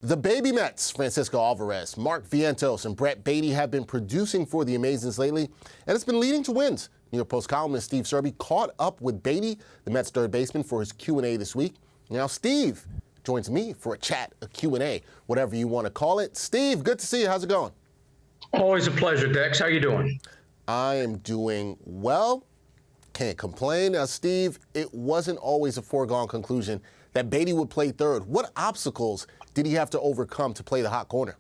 The baby Mets, Francisco Alvarez, Mark Vientos, and Brett Baty have been producing for the Amazins lately, and it's been leading to wins. New York Post columnist Steve Serby caught up with Baty, the Mets third baseman, for his Q&A this week. Now Steve joins me for a chat, a Q&A, whatever you want to call it. Steve, good to see you. How's it going? Always a pleasure, Dex. How you doing? I am doing well. Can't complain. Now, Steve, it wasn't always a foregone conclusion that Baty would play third. What obstacles did he have to overcome to play the hot corner?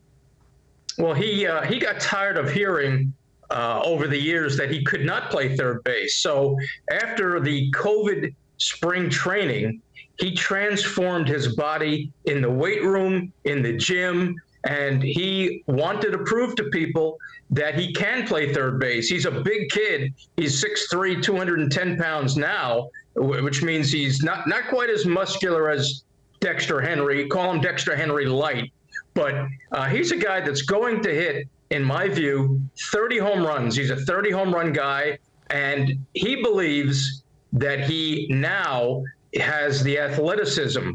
Well, he got tired of hearing over the years that he could not play third base. So after the COVID spring training, he transformed his body in the weight room, in the gym, and he wanted to prove to people that he can play third base. He's a big kid. He's 6'3", 210 pounds now, which means he's not quite as muscular as Dexter Henry. Call him Dexter Henry light. But he's a guy that's going to hit, in my view, 30 home runs. He's a 30 home run guy, and he believes that he now has the athleticism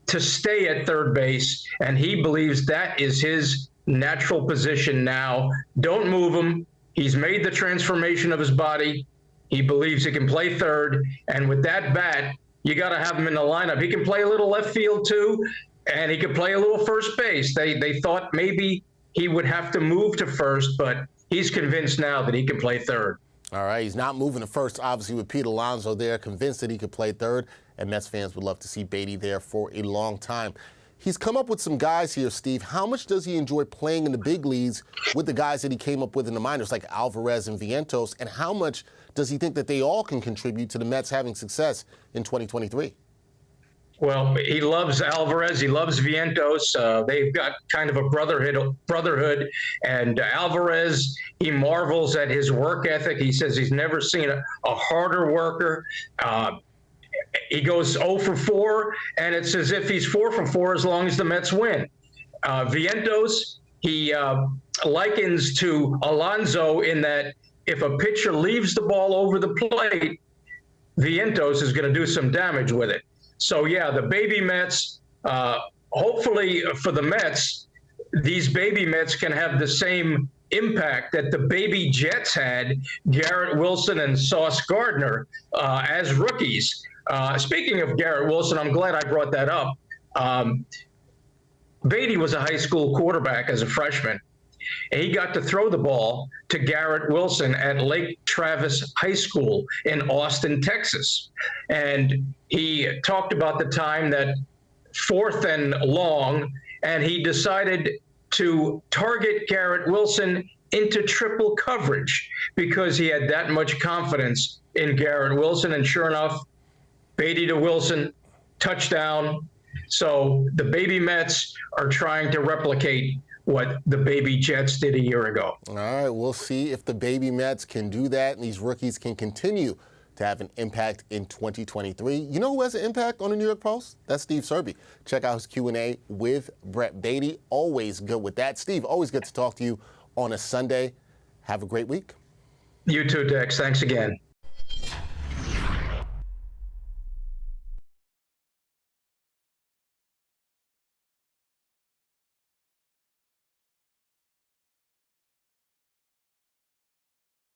to stay at third base, and he believes that is his natural position now. Don't move him. He's made the transformation of his body. He believes he can play third, and with that bat, you got to have him in the lineup. He can play a little left field too, and he could play a little first base. They thought maybe he would have to move to first, but he's convinced now that he can play third. All right, he's not moving to first, obviously, with Pete Alonso there, convinced that he could play third, and Mets fans would love to see Baty there for a long time. He's come up with some guys here, Steve. How much does he enjoy playing in the big leagues with the guys that he came up with in the minors, like Alvarez and Vientos, and how much does he think that they all can contribute to the Mets having success in 2023? Well, he loves Alvarez. He loves Vientos. They've got kind of a brotherhood. And Alvarez, he marvels at his work ethic. He says he's never seen a harder worker. He goes 0 for 4, and it's as if he's 4 for 4 as long as the Mets win. Vientos, he likens to Alonso in that if a pitcher leaves the ball over the plate, Vientos is going to do some damage with it. So, yeah, the baby Mets, hopefully for the Mets, these baby Mets can have the same impact that the baby Jets had, Garrett Wilson and Sauce Gardner, as rookies. Speaking of Garrett Wilson, I'm glad I brought that up. Baty was a high school quarterback as a freshman, and he got to throw the ball to Garrett Wilson at Lake Travis High School in Austin, Texas. And he talked about the time that 4th and long, and he decided to target Garrett Wilson into triple coverage because he had that much confidence in Garrett Wilson. And sure enough, Baty to Wilson, touchdown. So the baby Mets are trying to replicate what the baby Jets did a year ago. All right, we'll see if the baby Mets can do that and these rookies can continue to have an impact in 2023. You know who has an impact on the New York Post? That's Steve Serby. Check out his Q&A with Brett Baty. Always good with that. Steve, always good to talk to you on a Sunday. Have a great week. You too, Dex. Thanks again.